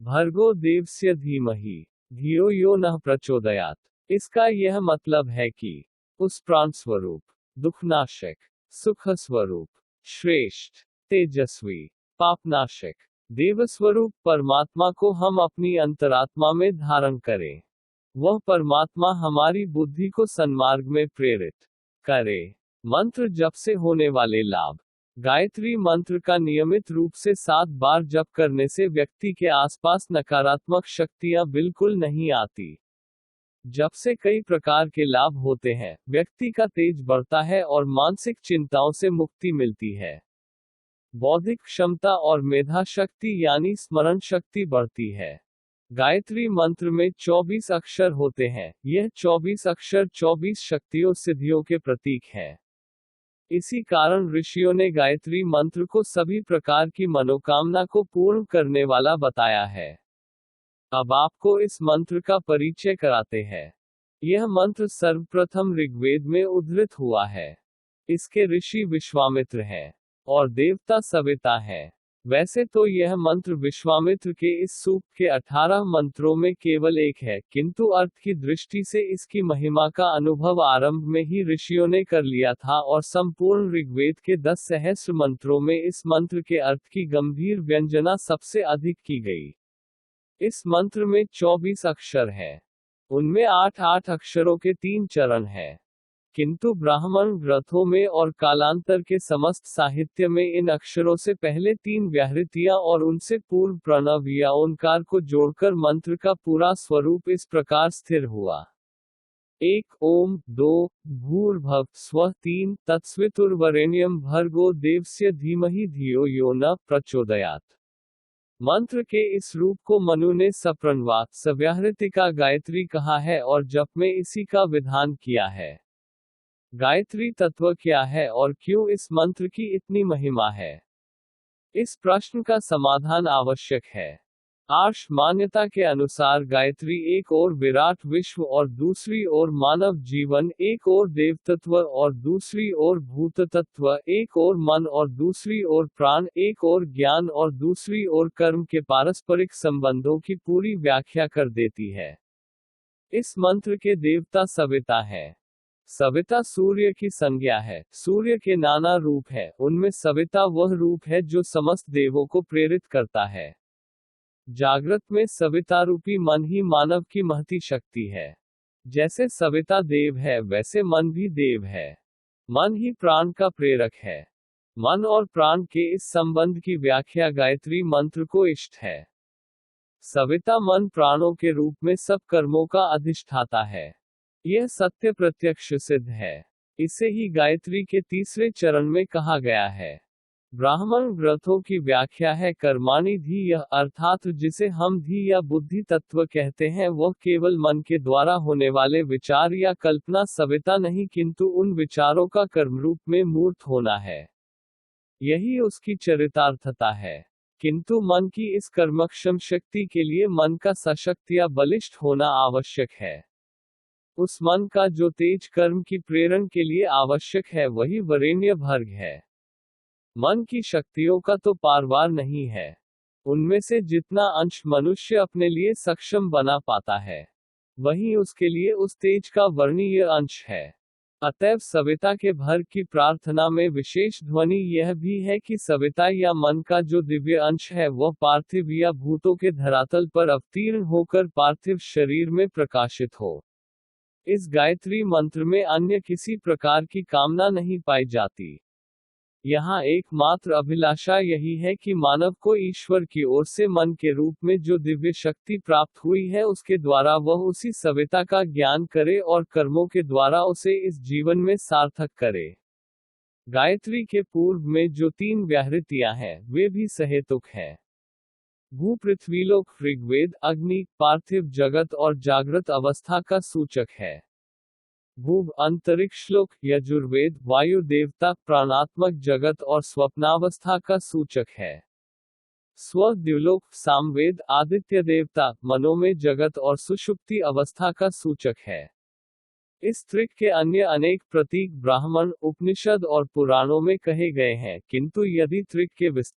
भर्गो देवस्य धीमहि धियो यो नः प्रचोदयात्। इसका यह मतलब है कि उस प्राण स्वरूप, दुखनाशक, सुख स्वरूप, श्रेष्ठ, तेजस्वी, पापनाशक, देवस्वरूप परमात्मा को हम अपनी अंतरात्मा में धारण करें। वह परमात्मा हमारी बुद्धि को सन्मार्ग में प्रेरित करे। मंत्र जप से होने वाले लाभ। गायत्री मंत्र का नियमित रूप से 7 बार जप करने से व्यक्ति के आसपास नकारात्मक शक्तियां बिल्कुल नहीं आती। जप से कई प्रकार के लाभ होते हैं। व्यक्ति का तेज बढ़ता है और मानसिक चिंताओं से मुक्ति मिलती है। बौद्धिक क्षमता और मेधा शक्ति यानी स्मरण शक्ति बढ़ती है। गायत्री मंत्र में 24 अक्षर होते हैं। यह 24 अक्षर 24 शक्तियों सिद्धियों के प्रतीक हैं। इसी कारण ऋषियों ने गायत्री मंत्र को सभी प्रकार की मनोकामना को पूर्ण करने वाला बताया है। अब आपको इस मंत्र का परिचय कराते हैं। यह मंत्र सर्वप्रथम ऋग्वेद में उद्धृत हुआ है। इसके ऋषि विश्वामित्र हैं और देवता सविता है। वैसे तो यह मंत्र विश्वामित्र के इस सूक्त के 18 मंत्रों में केवल एक है, किंतु अर्थ की दृष्टि से इसकी महिमा का अनुभव आरंभ में ही ऋषियों ने कर लिया था और संपूर्ण ऋग्वेद के 10 सहस्त्र मंत्रों में इस मंत्र के अर्थ की गंभीर व्यंजना सबसे अधिक की गई। इस मंत्र में 24 अक्षर हैं। उनमें 8-8 अक्षरों के 3 चरण हैं। किंतु ब्राह्मण ग्रंथों में और कालांतर के समस्त साहित्य में इन अक्षरों से पहले 3 व्याहृतियां और उनसे पूर्व प्रणव या ओंकार को जोड़कर मंत्र का पूरा स्वरूप इस प्रकार स्थिर हुआ। 1 ओम, 2 भूर्भुवः स्वः, 3 तत्सवितुर्वरेण्यं भर्गो देवस्य धीमहि धियो यो नः प्रचोदयात्। मंत्र के इस रूप को मनु ने सप्रणवा सव्याहृतिका गायत्री कहा है और जप में इसी का विधान किया है। गायत्री तत्व क्या है और क्यों इस मंत्र की इतनी महिमा है? इस प्रश्न का समाधान आवश्यक है। आर्ष मान्यता के अनुसार गायत्री एक ओर विराट विश्व और दूसरी ओर मानव जीवन, एक ओर देवतत्व और दूसरी ओर भूततत्व, एक ओर मन और दूसरी ओर प्राण, एक ओर ज्ञान और दूसरी ओर कर्म के पारस्परिक संबंधों की पूरी व्याख्या कर देती है। इस मंत्र के देवता सविता है। सविता सूर्य की संज्ञा है। सूर्य के नाना रूप है, उनमें सविता वह रूप है जो समस्त देवों को प्रेरित करता है। जागृत में सविता रूपी मन ही मानव की महती शक्ति है। जैसे सविता देव है वैसे मन भी देव है। मन ही प्राण का प्रेरक है। मन और प्राण के इस संबंध की व्याख्या गायत्री मंत्र को इष्ट है। सविता मन प्राणों के रूप में सब कर्मों का अधिष्ठाता है। यह सत्य प्रत्यक्ष सिद्ध है। इसे ही गायत्री के तीसरे चरण में कहा गया है। ब्राह्मण ग्रंथों की व्याख्या है कर्माणि धी, यह अर्थात जिसे हम धी या बुद्धि तत्व कहते हैं वह केवल मन के द्वारा होने वाले विचार या कल्पना सविता नहीं किंतु उन विचारों का कर्मरूप में मूर्त होना है। यही उसकी चरितार्थता है। किंतु मन की इस कर्मक्षम शक्ति के लिए मन का सशक्त या बलिष्ठ होना आवश्यक है। उस मन का जो तेज कर्म की प्रेरण के लिए आवश्यक है वही वरेण्य भर्ग है। मन की शक्तियों का तो पारवार नहीं है। उनमें से जितना अंश मनुष्य अपने लिए सक्षम बना पाता है वही उसके लिए उस तेज का वर्णीय अंश है। अतएव सविता के भर्ग की प्रार्थना में विशेष ध्वनि यह भी है कि सविता या मन का जो दिव्य अंश है वह पार्थिव या भूतों के धरातल पर अवतीर्ण होकर पार्थिव शरीर में प्रकाशित हो। इस गायत्री मंत्र में अन्य किसी प्रकार की कामना नहीं पाई जाती। यहाँ एकमात्र अभिलाषा यही है कि मानव को ईश्वर की ओर से मन के रूप में जो दिव्य शक्ति प्राप्त हुई है उसके द्वारा वह उसी सविता का ज्ञान करे और कर्मों के द्वारा उसे इस जीवन में सार्थक करे। गायत्री के पूर्व में जो 3 व्याहृतियां हैं वे भी सहेतुक हैं। भू पृथ्वीलोक ऋग्वेद अग्नि, पार्थिव जगत और जागृत अवस्था का सूचक है। भूव अंतरिक्षलोक यजुर्वेद वायु देवता प्राणात्मक जगत और स्वप्नावस्था का सूचक है। स्व द्युलोक सामवेद आदित्य देवता मनो में जगत और सुषुप्ति अवस्था का सूचक है। इस त्रिक के अन्य अनेक प्रतीक ब्राह्मण, उपनिषद और पुराणों में कहे गए हैं, किंतु यदि त्रिक के